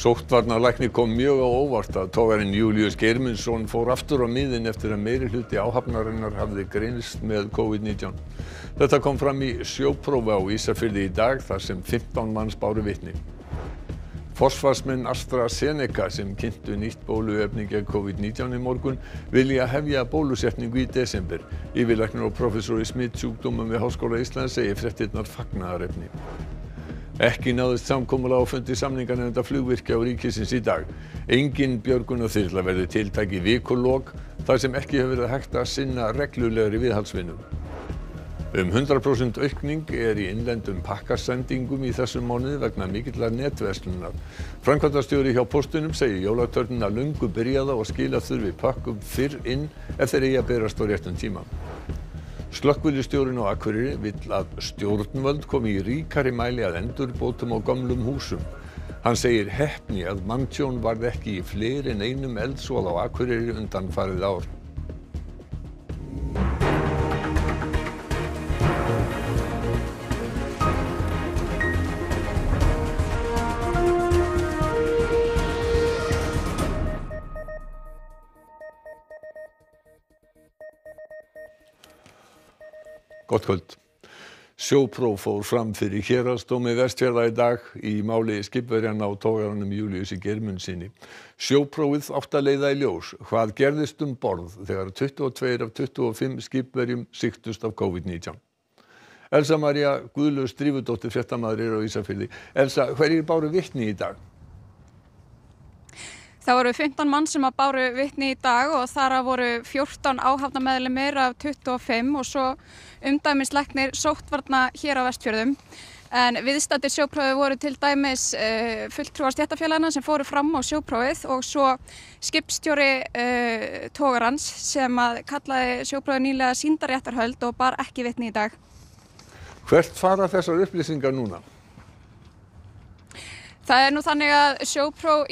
Sóttvarnalækni kom mjög á óvart að togarinn Júlíus Geirmundsson fór aftur á miðin eftir að meirihluti áhafnarinnar hafði greinst með COVID-19. Þetta kom fram í sjóprófi á Ísafirði í dag þar sem 15 manns báru vitni. Forsvarsmenn AstraZeneca sem kynntu nýtt bóluefni gegn COVID-19 í morgun vilja hefja bólusetningu í desember. Yfirlæknir og prófessor í smitsjúkdómum við Háskóla Íslands segir fréttirnar fagnaðarefni. Ekki náðist samkomulag á fundi samninganefndar flugvirkja og ríkisins í dag. Engin björgunarþyrla verður tiltæk í vikulok þar sem ekki hefur verið hægt að sinna reglulegri viðhaldsvinnu. 100% aukning í innlendum pakkasendingum í þessum mánuði vegna mikillar netverslunar. Framkvæmdastjóri hjá Póstinum segir jólatörnina löngu byrjaða og skila þurfi pakkum fyrr inn ef þeir eigi að berast á réttum tíma. Slökkviliðsstjórinn á Akureyri vill að stjórnvöld komi í ríkari mæli að endurbótum á gömlum húsum. Hann segir heppni að manntjón varð ekki í fleiri en einum eldsvoða á Akureyri undanfarið ár. Gott kvöld. Sjópróf fór fram fyrir héraðsdómi Vestfjarða í dag í máli skipverjanna á togaranum Júlíusi Geirmundssyni. Sjóprófið átti að leiða í ljós hvað gerðist borð þegar 22 af 25 skipverjum sýktust af COVID-19. Elsa María Guðlaug Drífudóttir fréttamaður á Ísafirði. Elsa, hverjir báru vitni í dag? Það voru 15 mann sem báru vitni í dag og þar voru 14 áhafnarmeðlimir af 25 og svo umdæmislæknir sóttvarna hér á Vestfjörðum. En viðstaddir sjóprófið voru til dæmis fulltrúar stéttarfélaganna sem fóru fram á sjóprófið og svo skipstjóri togarans sem kallaði sjóprófið nýlega sýndarréttarhöld og bar ekki vitni í dag. Hvert fara þessar upplýsingar núna? Það nú þannig að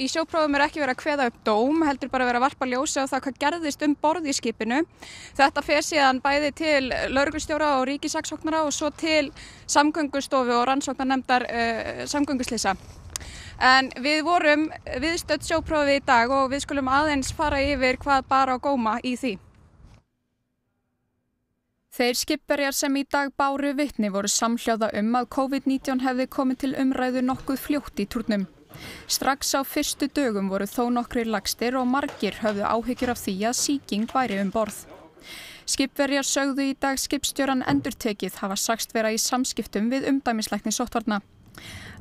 í sjóprófum ekki verið að kveða upp dóm, heldur bara verið að varpa ljósi á það hvað gerðist borð í skipinu. Þetta fer síðan bæði til lögreglustjóra og ríkissaksóknara og svo til Samgöngustofu og rannsóknarnefndar samgönguslysa. En við vorum viðstödd sjóprófið í dag og við skulum aðeins fara yfir hvað bar á góma í því. Þeir skipverjar sem í dag báru vitni voru samhljóða að COVID-19 hefði komið til umræðu nokkuð fljótt í túrnum. Strax á fyrstu dögum voru þó nokkrir lagstir og margir höfðu áhyggjur af því að sýking væri borð. Skipverjar sögðu í dag skipstjóran endurtekið hafa sagst vera í samskiptum við umdæmislækni sóttvarna.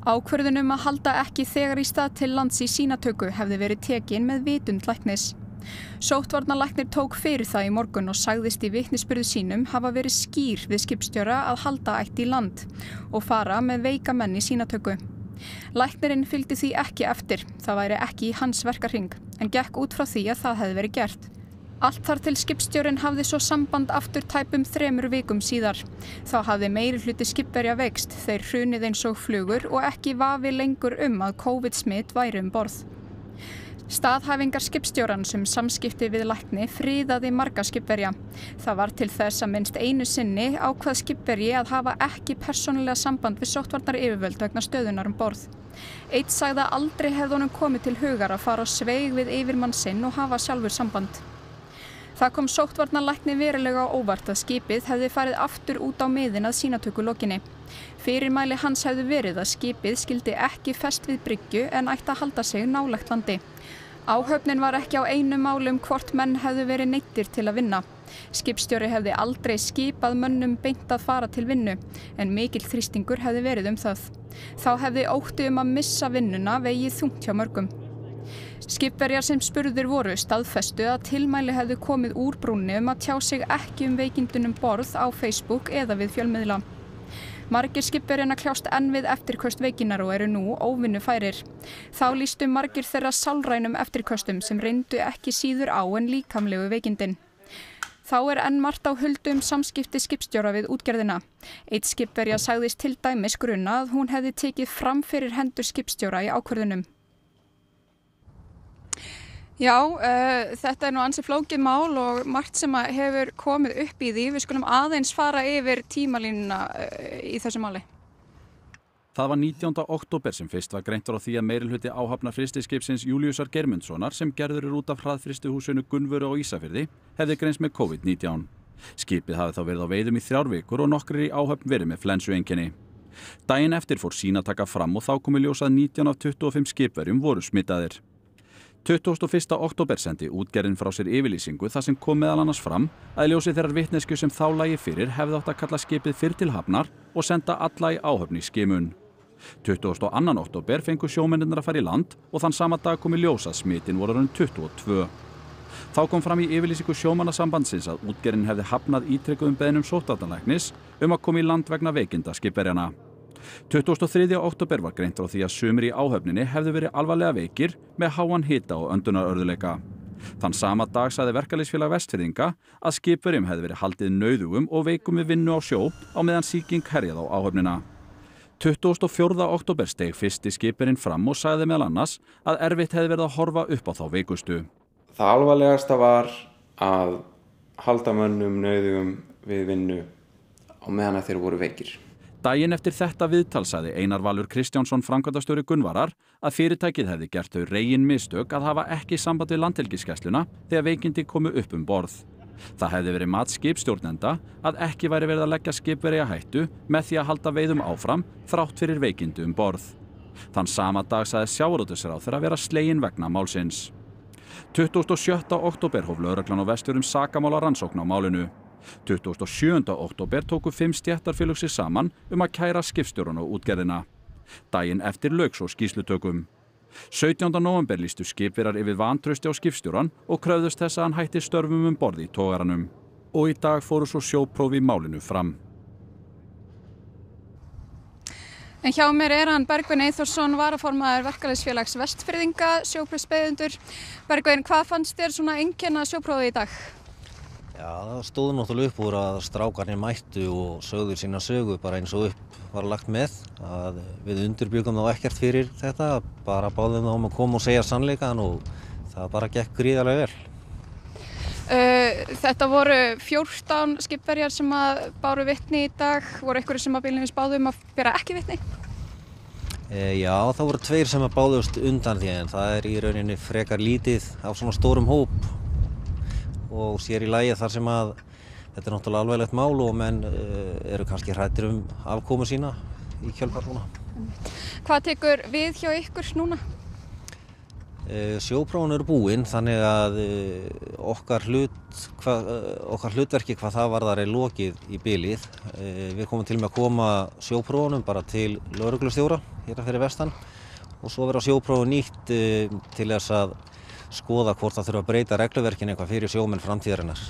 Ákvörðun að halda ekki þegar í stað til lands í sýnatöku hefði verið tekin með vitund læknis. Sóttvarnalæknir tók fyrir það í morgun og sagðist í vitnisburði sínum hafa verið skýr við skipstjóra að halda ætti í land og fara með veika menn í sýnatöku. Læknirinn fylgdi því ekki eftir, það væri ekki í hans verkahring, en gekk út frá því að það hefði verið gert. Allt þar til skipstjórinn hafði svo samband aftur tæpum 3 vikum síðar. Þá hafði meirihluti skipverja veikst, þeir hrunið eins og flugur og ekki vafi lengur að COVID-smit væri borð. Staðhæfingar skipstjórans samskipti við lækni friðaði marga skipverja. Það var til þess að minnst einu sinni ákvað skipverji að hafa ekki persónulega samband við sóttvarnayfirvöld vegna stöðunnar borð. Einn sagði að aldrei hefði honum komið til hugar að fara á sveig við yfirmann sinn og hafa sjálfur samband. Það kom sóttvarnalækni verulega á óvart að skipið hefði farið aftur út á miðin að sýnatöku lokinni. Fyrirmæli hans hefði verið að skipið skyldi ekki fest við bryggju en ætti að halda sig nálægt landi. Áhöfnin var ekki á einu máli hvort menn hefðu verið neyddir til að vinna. Skipstjóri hefði aldrei skipað mönnum beint að fara til vinnu, en mikill þrýstingur hefði verið það. Þá hefði ótti að missa vinnuna vegið þungt hjá mörgum. Skipverjar sem spurðir voru staðfestu að tilmæli hefðu komið úr brúnni að tjá sig ekki veikindunum borð á Facebook eða við fjölmiðla. Margir skipverjanna kljást enn við eftirköst veikinnar og eru nú óvinnufærir. Þá lýstu margir þeirra sálrænum eftirköstum sem reyndu ekki síður á en líkamlegu veikindin. Þá enn margt á huldu samskipti skipstjóra við útgerðina. Einn skipverja sagðist til dæmis gruna að hún hefði tekið fram fyrir hendur skipstjóra í ákvörðunum. Já, þetta nú ansi flókið mál og margt sem hefur komið upp í því. Við skulum aðeins fara yfir tímalínuna í þessu máli. Það var 19. október sem fyrst var greint frá því að meirihluti áhafnar frystiskipsins Júlíusar Geirmundssonar sem gerður út af hraðfrystihúsinu Gunnvöru á Ísafirði hefði greinst með COVID-19. Skipið hafði þá verið á veiðum í 3 vikur og nokkrir í áhöfn verið með flensueinkenni. Daginn eftir fór sýnataka fram og þá kom í ljós að 19 af 25 skipverjum voru smitaðir. 21. október sendi útgerðin frá sér yfirlýsingu þar sem kom meðal annars fram að í ljósi þeirrar vitneskju sem þá lægi fyrir hefði átt að kalla skipið fyrr til hafnar og senda alla í áhöfn í skimun. 22. október fengu sjómennirnir að fara í land og þann sama dag kom í ljós að smitin voru orðin 22. Þá kom fram í yfirlýsingu sjómannasambandsins að útgerðin hefði hafnað ítrekuðum beiðnum sóttvarnalæknis að koma í land vegna veikinda skipverjanna. 23. október var greint frá því að sumir í áhöfninni hefðu verið alvarlega veikir með háan hita og öndunarörðugleika. Þann sama dag sagði Verkalýðsfélag Vestfirðinga að skipverjum hefði verið haldið nauðugum og veikum við vinnu á sjó á meðan sýking herjaði á áhöfnina. 24. október steig fyrsti skipverjinn fram og sagði meðal annars að erfitt hefði verið að horfa upp á þá veikustu. Það alvarlegasta var að halda mönnum nauðugum við vinnu á meðan að þeir voru veikir. Daginn eftir þetta viðtal sagði Einar Valur Kristjánsson framkvæmdastjóri Gunnvarar að fyrirtækið hefði gert þau regin mistök að hafa ekki samband við Landhelgisgæsluna þegar veikindi komu upp borð. Það hefði verið mat skipstjórnenda að ekki væri verið að leggja skipverja hættu með því að halda veiðum áfram þrátt fyrir veikindi borð. Þann sama dag sagði sjávarútvegsráðherra vera sleginn vegna málsins. 27. október hóf lögreglan á Vestfjörðum sakamála rannsókn á málinu. 27. október tóku 5 stéttarfélög sig saman að kæra skipstjórann og útgerðina. Daginn eftir lauk svo skýrslutökum. 17. nóvember lýstu skipverjar yfir vantrausti á skipstjórann og kröfðust þess að hann hætti störfum borð í togaranum. Og í dag fóru svo sjópróf í málinu fram. En hjá mér hann Bergvin Eyþórsson, varaformaður Verkalýðsfélags Vestfirðinga, sjóprófsbeiðendur. Bergvin, hvað fannst þér svona einkenna sjóprófið í dag? Já, það stóð náttúrulega upp úr að strákarnir mættu og sögðu sína sögu bara eins og upp var lagt með. Að við undirbyggum þá ekkert fyrir þetta, bara báðum þá að koma og segja sannleikann og það bara gekk gríðarlega vel. Þetta voru 14 skipverjar sem báru vitni í dag. Voru einhverjir sem beinlínis báðu að bera ekki vitni? Já, það voru 2 sem báðust undan því en það í rauninni frekar lítið á svona stórum hóp. Og sér í lagi þar sem að þetta náttúrulega alvarlegt mál og menn eru kannski hræddir afkomu sína í kjölfar svona. Hvað tekur við hjá ykkur núna? Sjóprófin eru búin þannig að okkar hlutverki hvað það varðar lokið í bilið. Við komum til með að koma sjóprófunum bara til lögreglustjóra hérna fyrir vestan og svo verða sjóprófin nýtt til þess að skoða hvort það þurfa að breyta regluverkinu eitthvað fyrir sjómenn framtíðarinnar.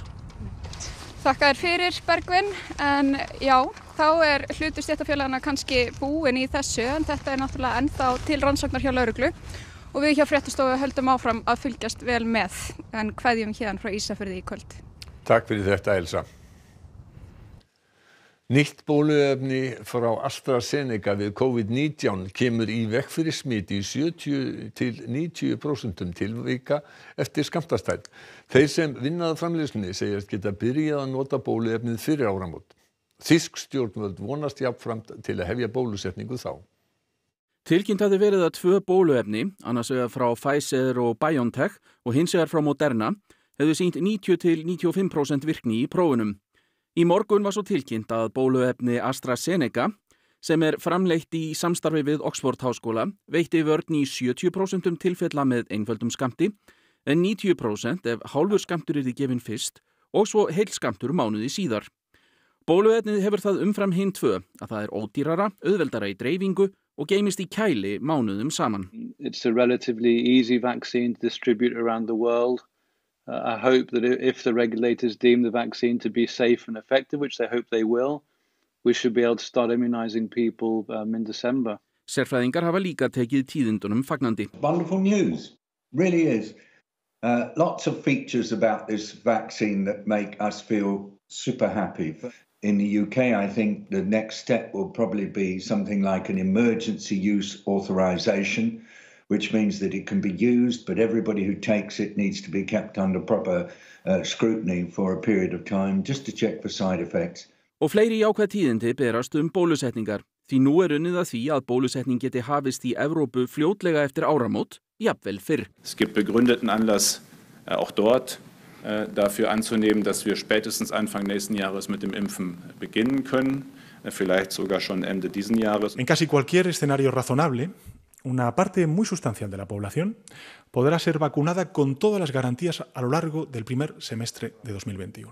Þakka þér fyrir, Bergvin, en já, þá hlutur stéttarfélaganna kannski búin í þessu en þetta náttúrulega ennþá til rannsóknar hjá lögreglu og við hjá Fréttastofu höldum áfram að fylgjast vel með en kveðjum héðan frá Ísafirði í kvöld. Takk fyrir þetta, Elsa. Nýtt bóluefni frá AstraZeneca við COVID-19 kemur í veg fyrir smit í 70 til 90% tilvika eftir skammtastærð. Þeir sem vinna að framleiðslunni segjast geta byrjað að nota bóluefnið fyrir áramót. Þýsk stjórnvöld vonast jafnframt til að hefja bólusetningu þá. Tilkynnt hafði verið að 2 bóluefni, annars vegar frá Pfizer og BioNTech og hins vegar frá Moderna, hefðu sýnt 90 til 95% virkni í prófunum. Í morgun var svo tilkynnt að bóluefni AstraZeneca, sem framleitt í samstarfi við Oxford-háskóla, veitti vörn í 70% tilfella með einföldum skammti, en 90% ef hálfur skammtur yrði gefinn fyrst og svo heil skammtur mánuði síðar. Bóluefnið hefur það umfram hin 2 að það ódýrara, auðveldara í dreifingu og geymist í kæli mánuðum saman. It's a relatively easy vaccine to distribute around the world. I hope that if the regulators deem the vaccine to be safe and effective, which they hope they will, we should be able to start immunizing people in December. Sérfræðingar hafa líka tekið tíðindunum fagnandi. Wonderful news, really is. Lots of features about this vaccine that make us feel super happy. In the UK, I think the next step will probably be something like an emergency use authorization, which means that it can be used, but everybody who takes it needs to be kept under proper scrutiny for a period of time, just to check for side effects. Og fleiri jákvæð tíðindi berast bólusetningar. Því nú unnið að því að bólusetning geti hafist í Evrópu fljótlega eftir áramót, jafnvel fyrr. Es gibt begründeten Anlass auch dort dafür anzunehmen, dass wir spätestens Anfang nächsten Jahres mit dem Impfen beginnen können, vielleicht sogar schon Ende diesen Jahres. En casi cualquier escenario razonable, una parte muy sustancial de la población podrá ser vacunada con todas las garantías a lo largo del primer semestre de 2021.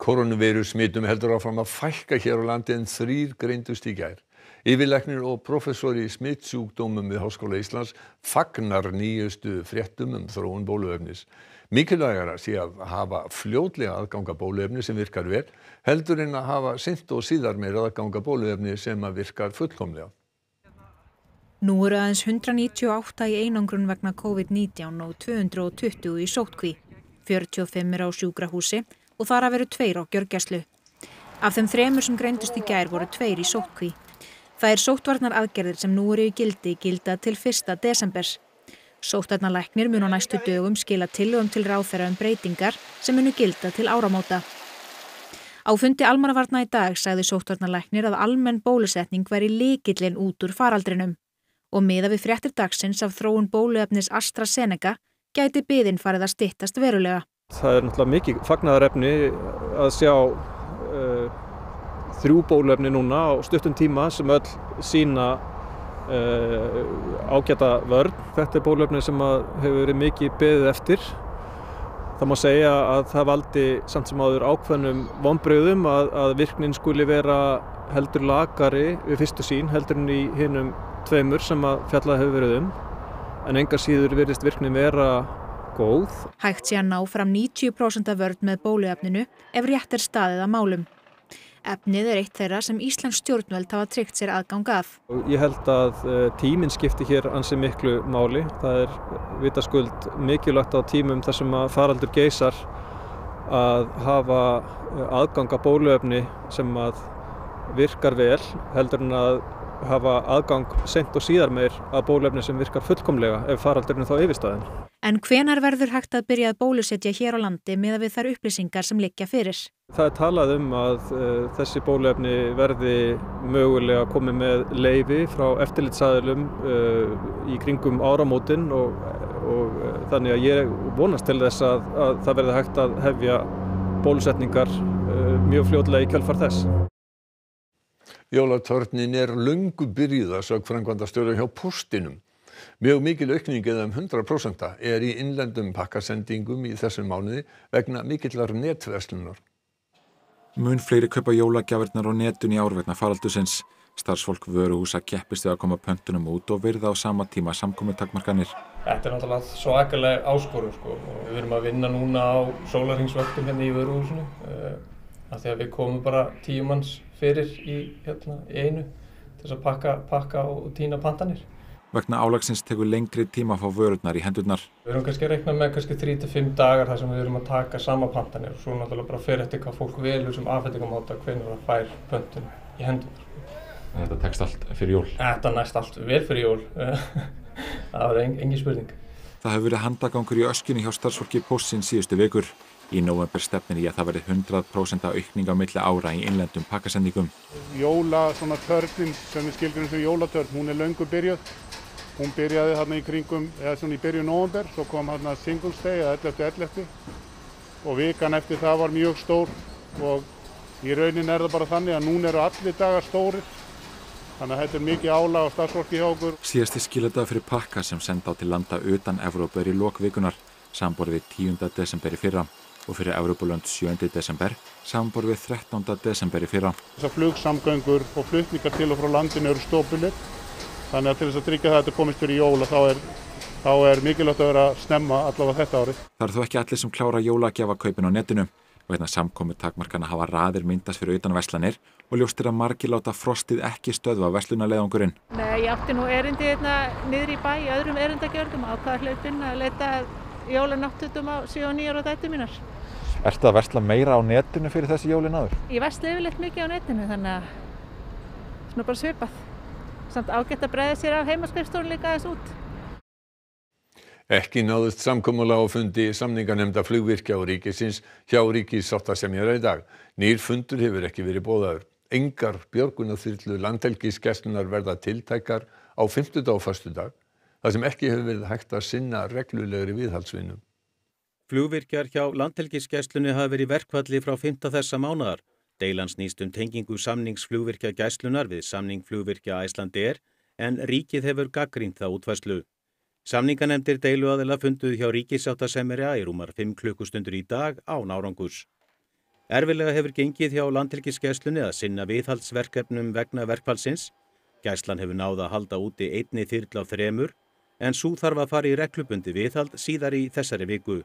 Koronaveirusmitum heldur áfram að fækka hér á landi en 3 greindust í gær. Yfirlæknir og prófessor í smitsjúkdómum við Háskóla Íslands fagnar nýjustu fréttum þróun bóluefnis. Mikilvægara sé að hafa fljótlega aðgang að bóluefni sem virkar vel, heldur en að hafa seint og síðar meira aðgang að bóluefni sem að virkar fullkomlega. Nú eru aðeins 198 í einangrun vegna COVID-19 og 220 í sóttkví. 45 eru á sjúkrahúsi og þar af eru 2 á gjörgæslu. Af þeim 3 sem greindust í gær voru 2 í sóttkví. Það sóttvarnar aðgerðir sem nú eru í gilda til 1. desember. Sóttvarnalæknir mun á næstu dögum skila tillögum til ráðherra breytingar sem munu gilda til áramóta. Á fundi almannavarna í dag sagði sóttvarnalæknir að almenn bólusetning væri lykillinn út úr faraldrinum og miðað við fréttir dagsins af þróun bóluefnis AstraZeneca gæti biðin farið að styttast verulega. Það náttúrulega mikið fagnaðarefni að sjá 3 bóluefni núna á stuttum tíma sem öll sýna ágæta vörn. Þetta bóluefni sem hefur verið mikið beðið eftir. Það má segja að það valdi samt sem áður ákveðnum vonbrigðum að virknin skuli vera heldur lakari við fyrstu sýn heldur en í hinum 2 sem fjallað hefur verið en engar síður virðist virknin vera góð. Hægt sé að ná fram 90% vörn með bóluefninu ef rétt staðið að málum. Efnið eitt þeirra sem íslensk stjórnvöld hafa tryggt sér aðgang að. Ég held að tíminn skipti hér ansi miklu máli. Það vitaskuld mikilvægt á tímum þar sem faraldur geisar að hafa aðgang að bóluefni sem virkar vel heldur en að hafa aðgang seint og síðar meir að bóluefni sem virkar fullkomlega ef faraldurinn þá yfirstaðinn. En hvenær verður hægt að byrja að bólusetja hér á landi miðað við þær upplýsingar sem liggja fyrir? Það talað að þessi bóluefni verði mögulega komið með leyfi frá eftirlitsaðilum í kringum áramótin og þannig að ég vonast til þess að það verði hægt að hefja bólusetningar mjög fljótlega í kjölfar þess. Jólatörnin löngu byrjuð að sögn framkvæmdastjóra hjá Póstinum. Mjög mikil aukning eða 100% í innlendum pakkasendingum í þessum mánuði vegna mikillar netverslunar. Mun fleiri kaupa jólagjafirnar á netinu í ár vegna faraldursins. Starfsfólk vöruhúsa keppist við að koma pöntunum út og virða á sama tíma samkomutakmarkanir. Þetta náttúrulega svakaleg áskorun og við erum að vinna núna á sólarhringsvöktum hérna í vöruhúsinu af því að við komum bara 10 manns fyrir í einu til þess að pakka og tína pantanir. Vegna álagsins tekur lengri tíma að fá vörurnar í hendurnar. Við erum kannski að reikna með 3 til 5 dagar þar sem við erum að taka sama pantanir og svo náttúrulega bara fer eftir hvað fólk velur sem afhendingamáta hvenær það fær pöntun í hendurnar. Þetta tekst allt fyrir jól? Þetta næst allt vel fyrir jól. Það var engin spurning. Það hefur verið handagangur í öskjunni hjá starfsfólki Póstsins síðustu vikur. Í nóvember stefnir í að það verði 100% aukning á milli ára í innlendum pakkasendingum. Törnin sem við skilgreinum sem jólatörn, hún löngu byrjuð. Hún byrjaði þarna í kringum, í byrjun nóvember, svo kom þarna Singles Day að 11.11. Og vikan eftir það var mjög stór og í rauninni það bara þannig að núna eru allir dagar stórir. Þannig að þetta mikið álag á starfsfólki hjá okkur. Síðasti skiladag fyrir pakka sem senda á til landa utan Evrópu í lok vikunar, samanborið við 10. desember í fyrra. Og fyrir Evrópulönd 7. desember, samanborið við 13. desember í fyrra. Þessar flugsamgöngur og flutningar til og frá landinu eru stopulir. Þannig að til þess að tryggja það að þetta komist fyrir jól þá mikilvægt að vera snemma allavega þetta árið. Það eru þó ekki allir sem klára jólagjafakaupin á netinu. Vegna samkomutakmarkana hafa raðir myndast fyrir utan verslanir og ljóst að margir láta frostið ekki stöðva verslunarleiðangurinn. Nei, ég átti nú erindi niður í bæ í öðrum erindagjörðum ákvað hlaupinn að leita jólanáttutum á 7 og 9 ára dætur mínar. Ertu að versla meira á netinu fyrir þessi jólin áður? Ég versla yfirleitt mikið á netinu þannig að svona bara svipað. Samt ágætt að bregða sér á heimaskrifstofun líka aðeins út. Ekki náðust samkomulag á fundi samninganefnda flugvirkja og ríkisins hjá ríkissáttasemjara í dag. Nýr fundur hefur ekki verið boðaður. Engar björgunarþyrlu Landhelgisgæslunnar verða tiltækar á fimmtudag og föstudag, þar sem ekki hefur verið hægt að sinna reglulegri viðhaldsvinnu. Flugvirkjar hjá Landhelgisgæslunni hafa verið í verkfalli frá 5. þessa mánaðar. Deilan snýst tengingu samningsflugvirkja Gæslunnar við samning flugvirkja Icelandair, en ríkið hefur gagnrýnt þá útfærslu. Samninganefndir deiluaðila funduðu hjá ríkissáttasemjara í rúmar 5 klukkustundir í dag án árangurs. Erfiðlega hefur gengið hjá Landhelgisgæslunni að sinna viðhaldsverkefnum vegna verkfallsins. Gæslan hefur náð að halda úti einni þyrlu af 3, en sú þarf að fara í reglubundi viðhald síðar í þessari viku.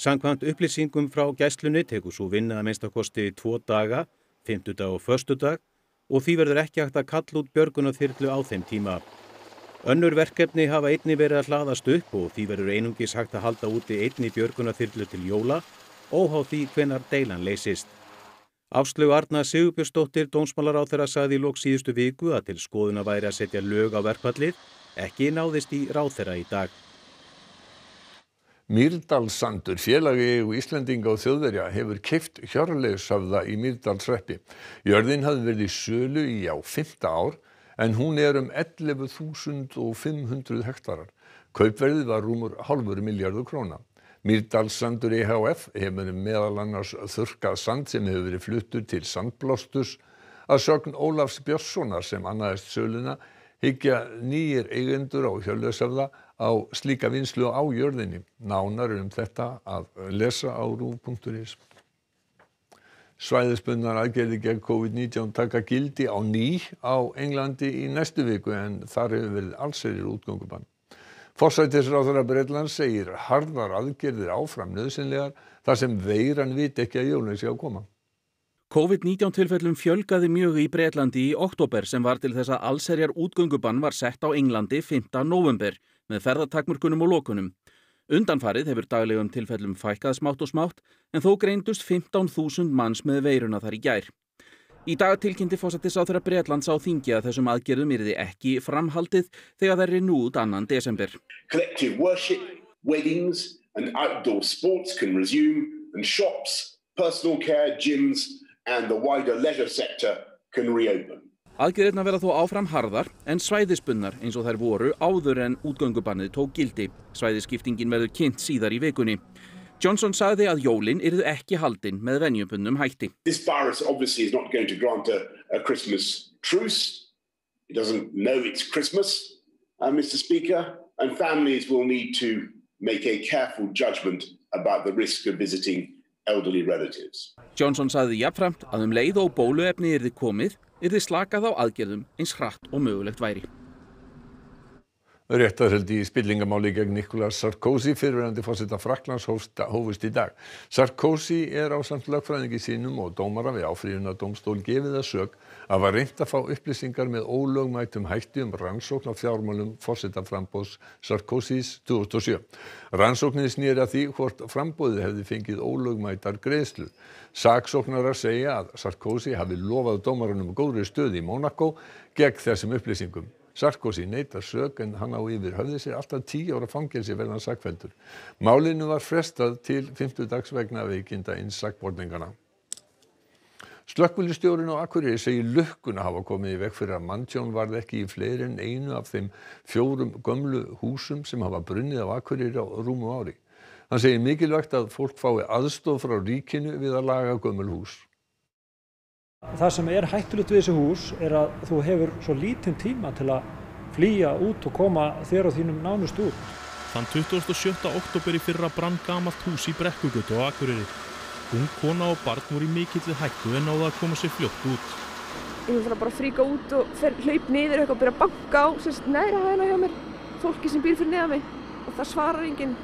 Samkvæmt upplýsingum frá Gæslunni tekur sú vinna að minnstakosti 2 daga, fimmtudag og föstudag, og því verður ekki hægt að kalla út björgunarþyrlu á þeim tíma. Önnur verkefni hafa einnig verið að hlaðast upp og því verður einungis hægt að halda úti einni björgunarþyrlu til jóla, óháð því hvenær deilan leysist. Áslaug Arna Sigurbjörnsdóttir dómsmálaráðherra sagði í lok síðustu viku að til skoðunar væri að setja lög á verkfallið, ekki náðist í ráðherra í dag. Mýrdalssandur, félag í eigu Íslendinga og Þjóðverja, hefur keypt Hjörleifshöfða í Mýrdalshreppi. Jörðin hafði verið í sölu í 5. ár, en hún er 11.500 hektarar. Kaupverðið var rúmur hálfur milljarður króna. Mýrdalssandur EHF hefur meðal annars þurrkað sand sem hefur verið fluttur til sandblástus. Að sögn Ólafs Björnssonar sem annaðist söluna hyggja nýir eigendur á Hjörleifshöfða á slíka vinnslu á jörðinni. Nánar þetta að lesa á ruv.is. Svæðisbundnar aðgerðir gegn COVID-19 taka gildi á ný á Englandi í næstu viku, en þar hefur verið allsherjar útgöngubann. Forsætisráðherra Bretlands segir harðar aðgerðir áfram nauðsynlegar þar sem veiran viti ekki að jólin sé að koma. COVID-19 tilfellum fjölgaði mjög í Bretlandi í október sem var til þess að allsherjar útgöngubann var sett á Englandi 5. nóvember með ferðatakmörkunum og lokunum. Undanfarið hefur daglegum tilfellum fækkað smátt og smátt, en þó greindust 15.000 manns með veiruna þar í gær. Í dag tilkynnti forsætisráðherra Bretlands á þingi að þessum aðgerðum yrði ekki framhaldið þegar þær renna út 2. desember. Collective worship, weddings and outdoor sports can resume, and shops, personal care, gyms and the wider leisure sector can reopen. Aðgerðirnar verða þó áfram harðar en svæðisbundnar eins og þær voru áður en útgöngubannið tók gildi. Svæðisskiptingin verður kynnt síðar í vikunni. Johnson sagði að jólin yrðu ekki haldin með venjubundnum hætti. This virus obviously is not going to grant a Christmas truce. It doesn't know it's Christmas, Mr. Speaker, and families will need to make a careful judgment about the risk of visiting elderly relatives. Johnson sagði jafnframt að leið og bóluefni yrði komið, yrði slakað á aðgerðum eins hratt og mögulegt væri. Réttarhöld í spillingamáli gegn Nicolas Sarkozy, fyrrverandi forseta Frakklands, hófust í dag. Sarkozy ásamt lögfræðingi sínum og dómara við áfrýjunardómstól gefið að sök að var reynt að fá upplýsingar með ólögmætum hætti rannsókn á fjármálum forsetaframboðs Sarkozys 2007. Rannsóknin sneri að því hvort framboðið hefði fengið ólögmætar greiðslur. Saksóknarar segja að Sarkozy hafi lofað dómaranum góðri stöðu í Monaco gegn þessum upplýsingum. Sarkozy neitar sök, en hann á yfir höfði sér alltaf 10 ára fangelsi verði hann sakfelldur. Málinu var frestað til 5. dags vegna veikinda eins sakborninganna. Slökkviliðsstjórinn á Akureyri segir lukkuna hafa komið í veg fyrir að manntjón varð ekki í fleiri en einu af þeim 4 gömlu húsum sem hafa brunnið á Akureyri á rúmu ári. Hann segir mikilvægt að fólk fái aðstoð frá ríkinu við að laga gömul hús. Það sem hættulegt við þessi hús að þú hefur svo lítinn tíma til að flýja út og koma þér og þínum nánust út. Þann 27. október í fyrra brann gamalt hús í Brekkugötu á Akureyri. Ung kona og barn voru í mikilli hættu en náðu að koma sér fljótt út. Ég vil bara fríka út og hlaup niður og byrja að banka á neðri hæðina hjá mér, fólki sem býr fyrir neðan mig, og það svarar enginn.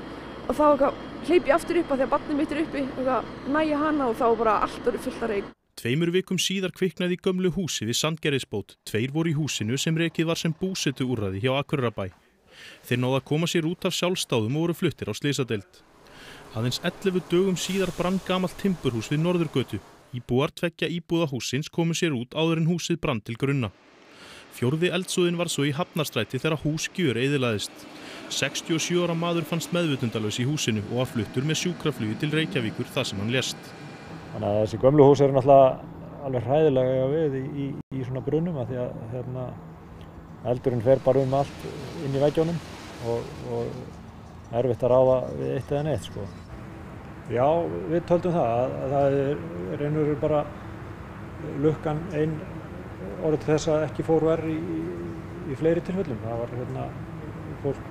Og þá hleyp ég aftur upp að því að barnið mitt uppi og næja hana, og þá bara allt orðið fullt af reyk. 2 vikum síðar kviknaði í gömlu húsi við Sandgerðisbót. 2 voru í húsinu sem rekið var sem búsetuúrræði hjá Akureyrarbæ. Þeir náðu að koma sér út af sjálfsdáðum og voru fluttir á slysadeild. Aðeins 11 dögum síðar brann gamalt timburhús við Norðurgötu. Íbúar 2 íbúða hússins komu sér út áður en húsið brann til grunna. 4. eldsvoðinn var svo í Hafnarstræti þegar hús gjöreyðilagðist. 67 ára maður fannst meðvitundalaus í húsinu og var fluttur með sjúkraflugi til Reykjavíkur þar sem hann lést. Þannig að þessi gömlu hús náttúrulega alveg hræðilega við í svona brunnum af því að eldurinn fer bara allt inn í veggjónum og erfitt að ráða við eitt eða neitt sko. Já, við töldum það að það reynur bara lukkan ein orðið til þess að ekki fór verr í fleiri tilfellum. Það var fólk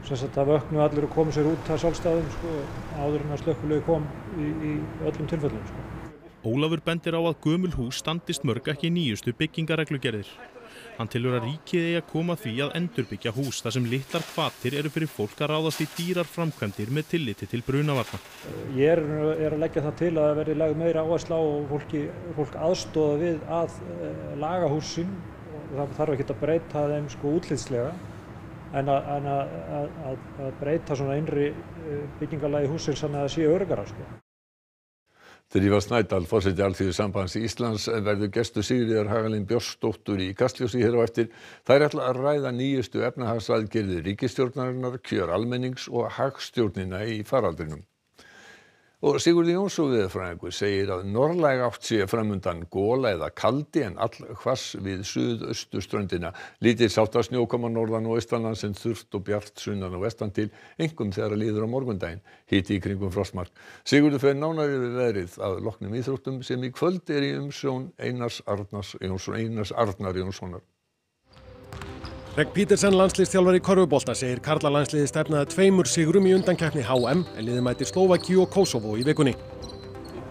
sem sagt að vöknu allir og komu sér út að sjálfstæðum sko, áður en að slökkviliðið kom í öllum tilfellum sko. Ólafur bendir á að gömul hús standist mörg ekki nýjustu byggingareglugerðir. Hann telur að ríkið eigi að koma því að endurbyggja hús þar sem litlar hvatir eru fyrir fólk að ráðast í dýrar framkvæmdir með tilliti til brunavarna. Ég er að leggja það til að verði lögð meira áhersla á og fólk aðstoða við að laga hús sín. Það þarf ekki að breyta þeim sko útlitslega en að breyta svona innri byggingarlagi húsins þannig að það sé öruggara sko. Drífa Snædal, forseti Alþýðusambands Íslands, verður gestur Sigríðar Hagalín Björnsdóttur í Kastljósi hér á eftir. Þær ætla að ræða nýjustu efnahagsaðgerðir ríkisstjórnarinnar, kjör almennings og hagstjórnina í faraldrinum. Og Sigurður Jónsson veðurfræðingur segir að norðlæg átt sé framundan gola eða kaldi en allhvass við suðausturströndina. Lítils háttar snjókoma norðan og austanlands en þurrt og bjart sunnan og vestan til, einkum þegar líður á morgundaginn. Hiti í kringum frostmark. Sigurður fer nánar yfir veðrið að loknum íþróttum sem í kvöld í umsjón Einars Arnar Jónssonar. Greg Petersen, landsliðsþjálfari í körfubolta, segir karlalandsliðið stefnaði 2 sigrum í undankeppni HM en liðið mætir Slóvakíu og Kosovo í vikunni.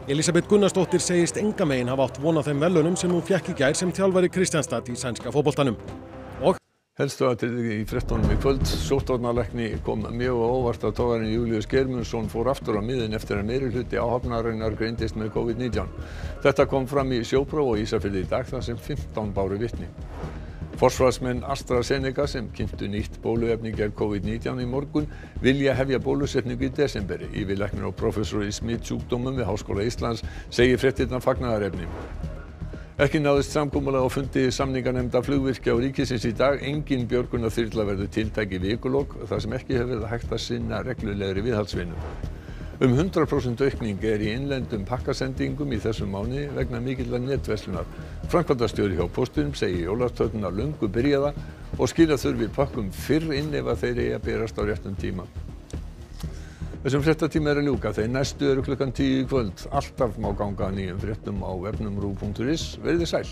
Elísabet Gunnarsdóttir segist enga megin hafa átt von á þeim verðlaunum sem hún fékk í gær sem þjálfari Kristianstad í sænska fótboltanum. Og helstu atriði í fréttunum í kvöld. Sóttvarnalækni kom mjög á óvart að togarinn Júlíus Geirmundsson fór aftur á miðin eftir að meirihluti áhafnarinnar greindist með COVID-19. Þetta kom fram í sjópróf á Ísafirði í dag þar sem 15 báru vitni. Forsvarsmenn AstraZeneca sem kynntu nýtt bóluefni gegn COVID-19 í morgun vilja hefja bólusetningu í desemberi. Yfirlæknir og prófessor í smitsjúkdómum við Háskóla Íslands segir fréttirnar fagnaðarefni. Ekki náðist samkomulag á fundi samninganefnda flugvirkja og ríkisins í dag. Engin björgunarþyrla verður tiltæk í vikulok þar sem ekki hefur verið hægt að sinna reglulegri viðhaldsvinnu. 100% aukning í innlendum pakkasendingum í þessum mánuði vegna mikillar netverslunar. Framkvæmdastjóri hjá Póstinum segir jólastöðuna löngu byrjaða og skila þurfi pakkum fyrr inn ef þeir eigi að berast á réttum tíma. Þessum fréttatíma að ljúka, þeir næstu eru klukkan 10 í kvöld. Alltaf má ganga að nýjum fréttum á vefnum ruv.is. Verið sæl.